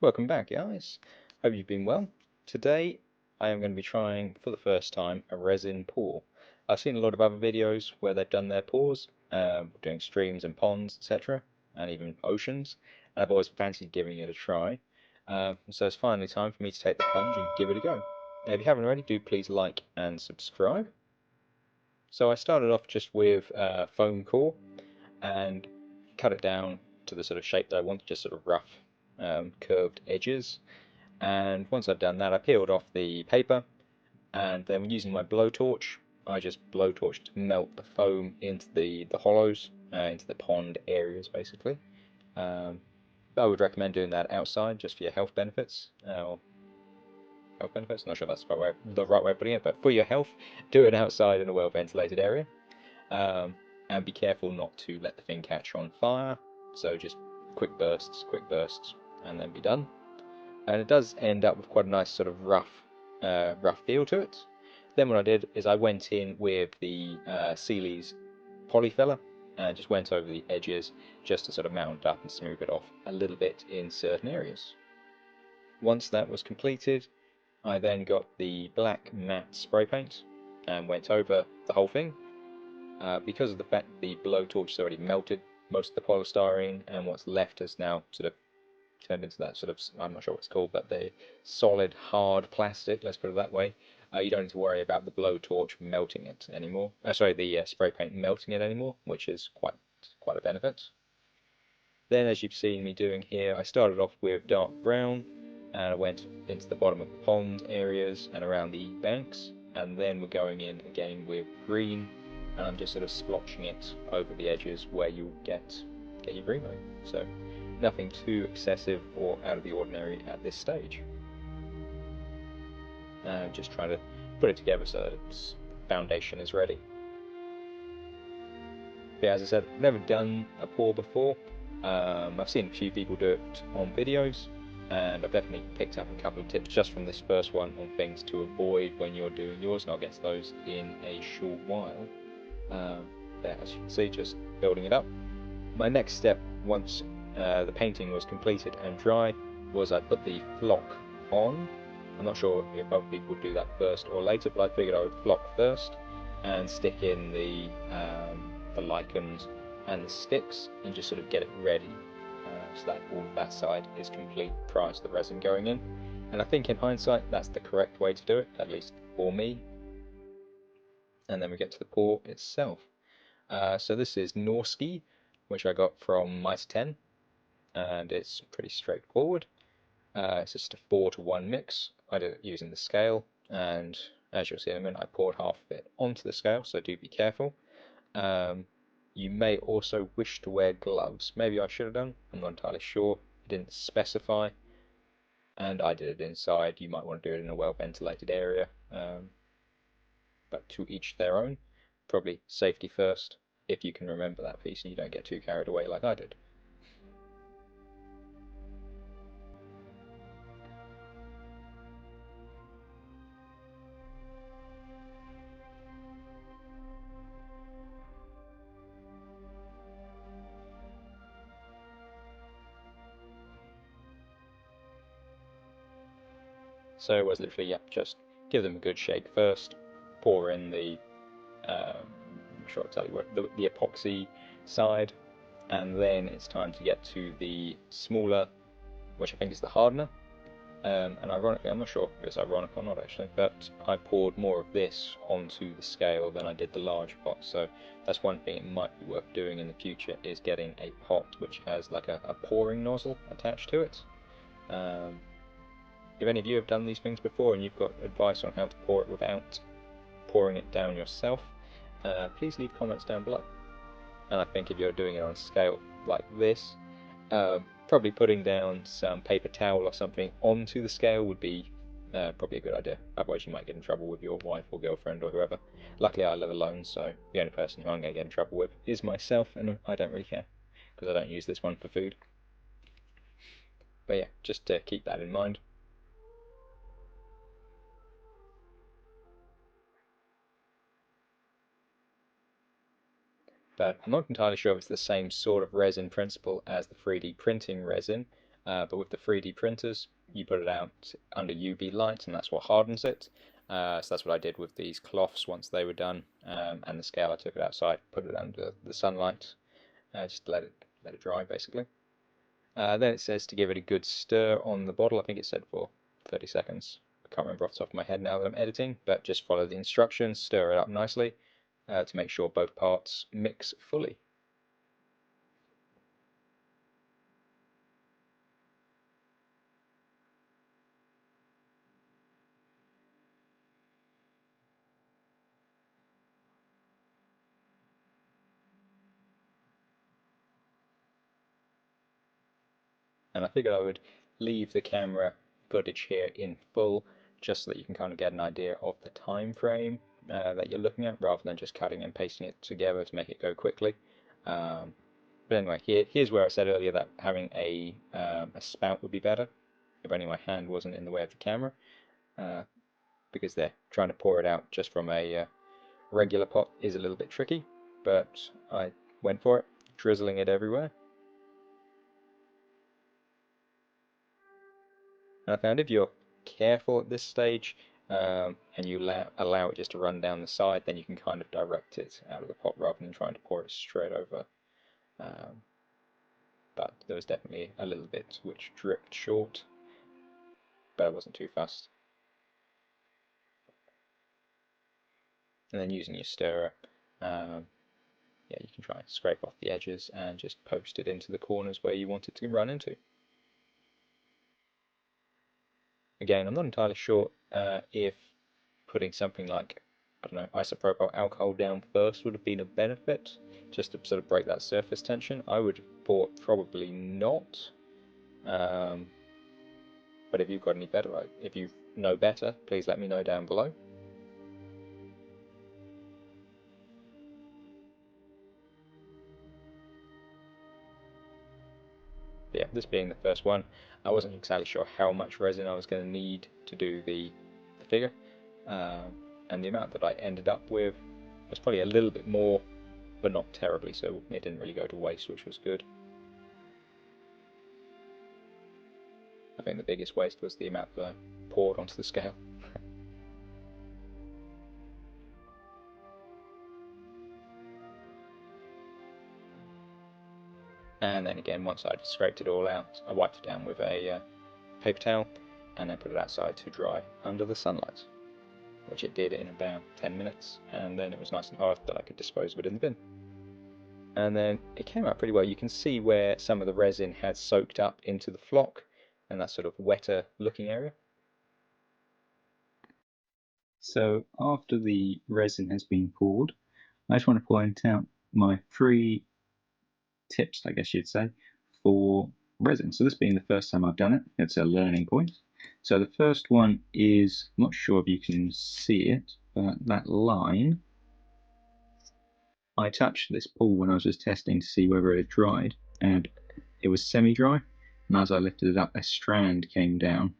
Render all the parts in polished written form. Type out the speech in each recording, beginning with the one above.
Welcome back, guys. Hope you've been well. Today I am going to be trying for the first time a resin pour. I've seen a lot of other videos where they've done their pours, doing streams and ponds, etc., and even oceans, and I've always fancied giving it a try. So it's finally time for me to take the plunge and give it a go. Now, if you haven't already, do please like and subscribe. So I started off just with foam core and cut it down to the sort of shape that I wanted, just sort of rough curved edges. And once I'd done that, I peeled off the paper, and then using my blowtorch, I just blowtorched to melt the foam into the hollows, into the pond areas, basically. I would recommend doing that outside, just for your health benefits. Health benefits? Not sure that's the right way of putting it, but for your health, do it outside in a well-ventilated area. And be careful not to let the thing catch on fire. So just quick bursts, and then be done. And it does end up with quite a nice sort of rough feel to it. Then what I did is I went in with the Sealy's polyfiller and just went over the edges just to sort of mount up and smooth it off a little bit in certain areas. Once that was completed, I then got the black matte spray paint and went over the whole thing. Because of the fact that the blowtorch has already melted most of the polystyrene, and what's left has now sort of turned into that sort of, I'm not sure what it's called, but the solid, hard plastic, let's put it that way. You don't need to worry about the blowtorch melting it anymore. The spray paint melting it anymore, which is quite a benefit. Then, as you've seen me doing here, I started off with dark brown, and I went into the bottom of the pond areas and around the banks, and then we're going in again with green, and I'm just sort of splotching it over the edges where you get your green line. So nothing too excessive or out of the ordinary at this stage. Just trying to put it together so that its foundation is ready. But yeah, as I said, I've never done a pour before. I've seen a few people do it on videos, and I've definitely picked up a couple of tips just from this first one on things to avoid when you're doing yours, and I'll get to those in a short while. There, as you can see, just building it up. My next step, once the painting was completed and dry, was I put the flock on. I'm not sure if other people would do that first or later, but I figured I would flock first and stick in the lichens and the sticks and just sort of get it ready, so that all of that side is complete prior to the resin going in. And I think in hindsight that's the correct way to do it, at least for me. And then we get to the pour itself. So this is Norski, which I got from Mitre 10, and it's pretty straightforward. It's just a 4-to-1 mix. I did it using the scale, and as you'll see in a minute, I poured half of it onto the scale, so do be careful. You may also wish to wear gloves. Maybe I should have done, I'm not entirely sure. It didn't specify, and I did it inside. You might want to do it in a well-ventilated area, but to each their own. Probably safety first, if you can remember that piece and you don't get too carried away like I did. So it was literally, yeah, just give them a good shake first, pour in the, I'm sure I'll tell you what, the epoxy side, and then it's time to get to the smaller, which I think is the hardener. And ironically, I'm not sure if it's ironic or not actually, but I poured more of this onto the scale than I did the large pot. So that's one thing it might be worth doing in the future, is getting a pot which has like a pouring nozzle attached to it. If any of you have done these things before and you've got advice on how to pour it without pouring it down yourself, please leave comments down below. And I think if you're doing it on a scale like this, probably putting down some paper towel or something onto the scale would be probably a good idea. Otherwise you might get in trouble with your wife or girlfriend or whoever. Luckily I live alone, so the only person who I'm going to get in trouble with is myself, and I don't really care, because I don't use this one for food. But yeah, just keep that in mind. But I'm not entirely sure if it's the same sort of resin principle as the 3D printing resin. but with the 3D printers, you put it out under UV light, and that's what hardens it. So that's what I did with these cloths once they were done, and the scale I took it outside, put it under the sunlight, just to let it dry basically. Then it says to give it a good stir on the bottle. I think it said for 30 seconds. I can't remember off the top of my head now that I'm editing, but just follow the instructions, stir it up nicely to make sure both parts mix fully. And I figured I would leave the camera footage here in full just so that you can kind of get an idea of the time frame that you're looking at, rather than just cutting and pasting it together to make it go quickly. But anyway, here's where I said earlier that having a spout would be better, if only my hand wasn't in the way of the camera, because they're trying to pour it out just from a regular pot is a little bit tricky, but I went for it, drizzling it everywhere. And I found if you're careful at this stage, and you allow it just to run down the side, then you can kind of direct it out of the pot rather than trying to pour it straight over. But there was definitely a little bit which dripped short, but I wasn't too fussed. And then using your stirrer, yeah, you can try and scrape off the edges and just post it into the corners where you want it to run into. Again, I'm not entirely sure if putting something like, I don't know, isopropyl alcohol down first would have been a benefit, just to sort of break that surface tension. I would have thought probably not. But if you've got any better, if you know better, please let me know down below. But yeah, this being the first one, I wasn't exactly sure how much resin I was going to need to do the figure. And the amount that I ended up with was probably a little bit more, but not terribly, so it didn't really go to waste, which was good. I think the biggest waste was the amount that I poured onto the scale. And then again, once I'd scraped it all out, I wiped it down with a paper towel and then put it outside to dry under the sunlight, which it did in about 10 minutes, and then it was nice and hard that I could dispose of it in the bin. And then it came out pretty well. You can see where some of the resin had soaked up into the flock, and that sort of wetter looking area. So after the resin has been poured, I just want to point out my 3 tips, I guess you'd say, for resin. So this being the first time I've done it, it's a learning point. So the first one is, I'm not sure if you can see it, but that line, I touched this pool when I was just testing to see whether it had dried, and it was semi-dry, and as I lifted it up, a strand came down,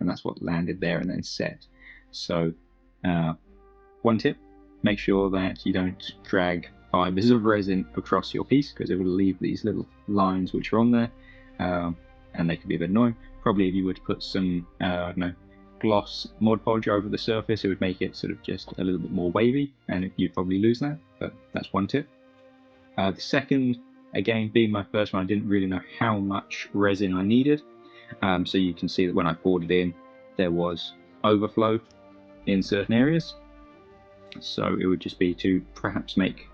and that's what landed there and then set. So one tip, make sure that you don't drag fibers of resin across your piece, because it will leave these little lines which are on there, and they can be a bit annoying. Probably if you were to put some gloss Mod Podge over the surface, it would make it sort of just a little bit more wavy, and you'd probably lose that, but that's one tip. The second, again, being my first one, I didn't really know how much resin I needed, so you can see that when I poured it in, there was overflow in certain areas, so it would just be to perhaps make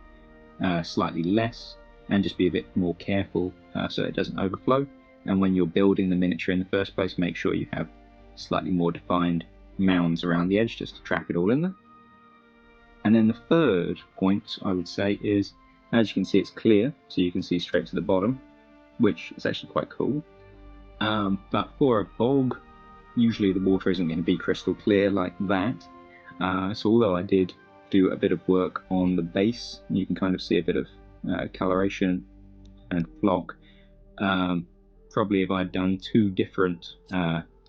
slightly less and just be a bit more careful so it doesn't overflow. And when you're building the miniature in the first place, make sure you have slightly more defined mounds around the edge just to trap it all in there. And then the third point I would say is, as you can see, it's clear, so you can see straight to the bottom, which is actually quite cool. But for a bog, usually the water isn't going to be crystal clear like that. So although I did do a bit of work on the base, you can kind of see a bit of coloration and flock. Probably if I'd done 2 different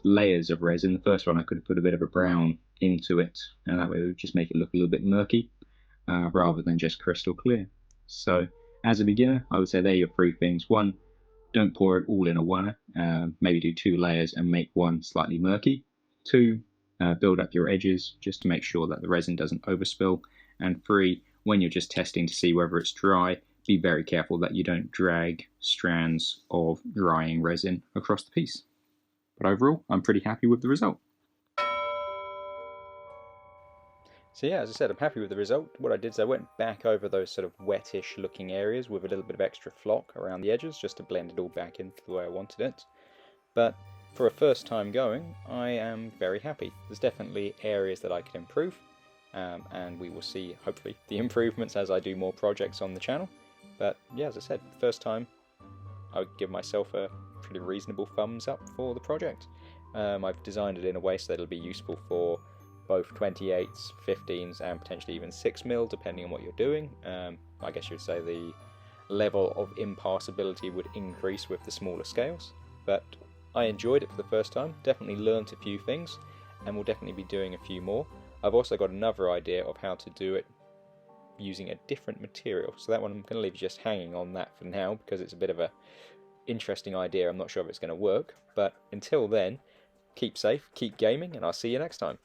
layers of resin, the first one I could have put a bit of a brown into it, and that way it would just make it look a little bit murky rather than just crystal clear. So as a beginner, I would say there are your 3 things. 1, don't pour it all in a one. Maybe do 2 layers and make one slightly murky. 2, build up your edges just to make sure that the resin doesn't overspill. And 3, when you're just testing to see whether it's dry, be very careful that you don't drag strands of drying resin across the piece. But overall, I'm pretty happy with the result. So yeah, as I said, I'm happy with the result. What I did is I went back over those sort of wettish looking areas with a little bit of extra flock around the edges just to blend it all back into the way I wanted it. But for a first time going, I am very happy. There's definitely areas that I could improve, and we will see hopefully the improvements as I do more projects on the channel. But yeah, as I said, first time, I would give myself a pretty reasonable thumbs up for the project. I've designed it in a way so that it'll be useful for both 28s, 15s and potentially even 6mm depending on what you're doing. I guess you would say the level of impassability would increase with the smaller scales, but I enjoyed it for the first time, definitely learnt a few things and will definitely be doing a few more. I've also got another idea of how to do it using a different material, so that one I'm going to leave just hanging on that for now because it's a bit of a interesting idea. I'm not sure if it's going to work, but until then, keep safe, keep gaming, and I'll see you next time.